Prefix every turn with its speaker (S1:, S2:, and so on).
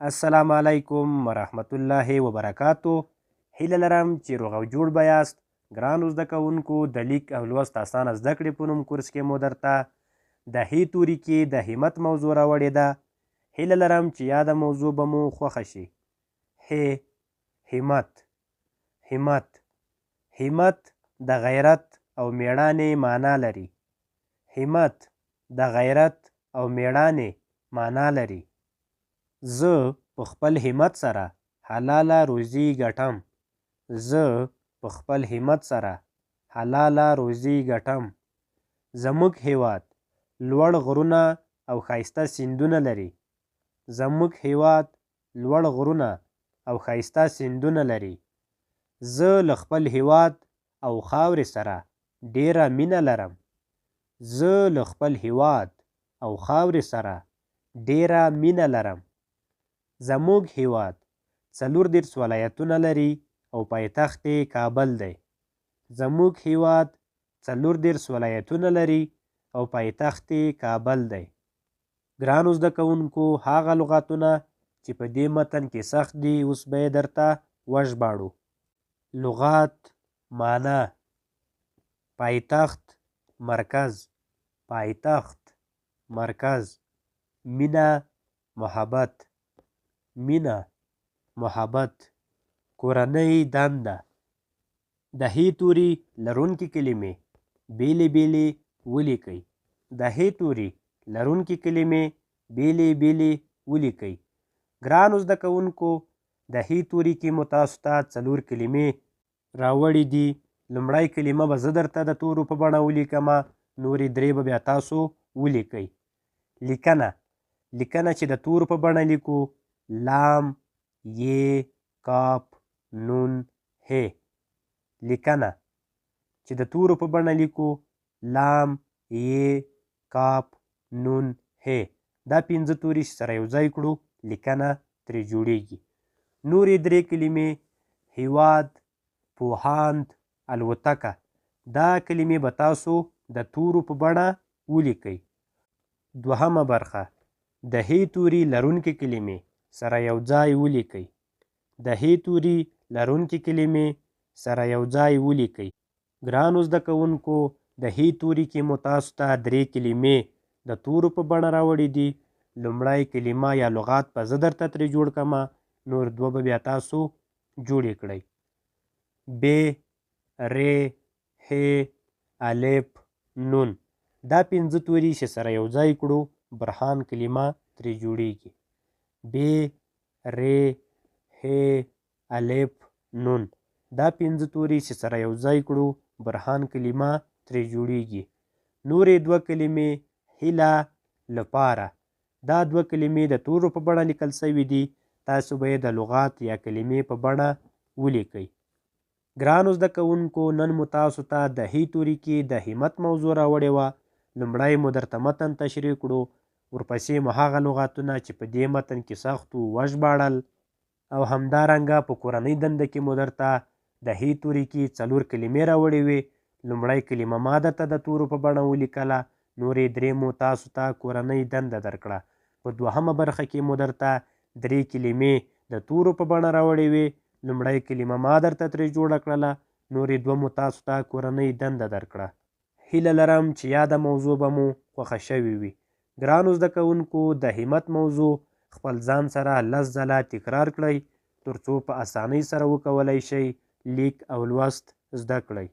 S1: السلام علیکم ورحمت الله وبرکاتو. هیله لرم چې روغ او جوړ به یاست. ګرانو زده کوونکو، د لیک او لوست اسانه زده کړې په نوم کورس کې مو درته د هی توري کې د همت موضوع راوړې ده. هیله لرم چې یاده موضوع به مو خوښه شي. همت. همت همت د غیرت او میړانې معنا لري. همت د غیرت او میړانې معنا لري. زه په خپل همت سره حلاله روزي ګټم. زه په خپل همت سره حلاله روزي ګټم. زموږ هیواد لوړ غرونه او ښایسته سیندونه لري. زموږ هیواد لوړ غرونه او ښایسته سیندونه لري. زه له خپل هیواد او خاورې سره ډیره مینه لرم. زه له خپل هیواد او خاورې سره ډیره مینه لرم. زموږ هیواد 34 ولایتونه لري او پایتخت یې کابل دی. زموږ هیواد 34 ولایتونه لري او پایتخت یې کابل دی. ګرانو زده کوونکو، هغه لغاتونه چې په دې متن کې سخت دي اوس به یې درته وژباړو. لغات: معنا: پایتخت، مرکز. پایتخت، مرکز. مینه، محبت. مینه، محبت. کورنۍ دنده. د هی توري لرونکي کلمې بیلې بیلې ولیکئ. د هی توري لرونکي کلمې بیلې بیلې ولیکئ. ګرانو زده کوونکو، د هی توري کې مو تاسو ته 4 کلمې راوړې دي. لومړی کلمه به زه درته د تورو په بڼه ولیکمه، نورې 3 به بیا تاسو ولیکئ. لیکنه. لیکنه چې د تورو په بڼه لیکو: لام، ی، کاف، نون، ه. لیکنه چې د تورو په بڼه لیکو: لام، ی، کاف، نون، ه. دا 5 توري چې سره یو ځای کړو لیکنه ترې جوړیږي. نورې 3 کلمې: هیواد، پوهاند، الوتکه. دا کلمې به تاسو د تورو په بڼه ولیکئ. دوهمه برخه: د هی توري لرونکي کلمې سره یو ځای ولیکئ. د هی توري لرونکي کلمې سره یو ځای ولیکئ. ګرانو زده کوونکو، د هی توري کې مو تاسو ته 3 کلمې د تورو په بڼه راوړې دي. لومړی کلمه یا لغات به زه درته ترې جوړ کړمه، نور 2 به بیا تاسو جوړې کړئ. ب، ر، ح، الف، نون. دا 5 توري چې سره یو ځای کړو برهان کلمه ترې جوړیږي. ب، ر، ح، الف، نون. دا 5 توري چې سره یو ځای کړو برهان کلمه ترې جوړیږي. نورې 2 کلمې: هیله، لپاره. دا 2 کلمې د تورو په بڼه لیکل شوي دي. تاسو به یې د لغات یا کلمې په بڼه ولیکئ. ګرانو زده کوونکو، نن مو تاسو ته د هی توري کې د همت موضوع راوړې وه. لومړی مو درته متن تشریح کړو، ورپسې مو هغه لغاتونه چې په دې متن کې سخت وو وژباړل، او همدارنګه په کورنۍ دنده کې مو درته د هی توري کې 4 کلمې راوړې وې. لومړی کلمه ما درته د تورو په بڼه ولیکله، نورې 3 مو تاسو ته کورنۍ دنده درکړه. په دوهمه برخه کې مو درته 3 کلمې د تورو په بڼه راوړې وې. لومړی کلمه ما درته ترې جوړه کړله، نورې 2 مو تاسو ته کورنۍ دنده درکړه. هیله لرم چې یاده موضوع به مو خوښه شوې وي. ګرانو زده کوونکو، د همت موضوع خپل ځان سره 10 ځله تکرار کړئ ترڅو په اسانۍ سره وکولای شئ لیک او لوست زده کړئ.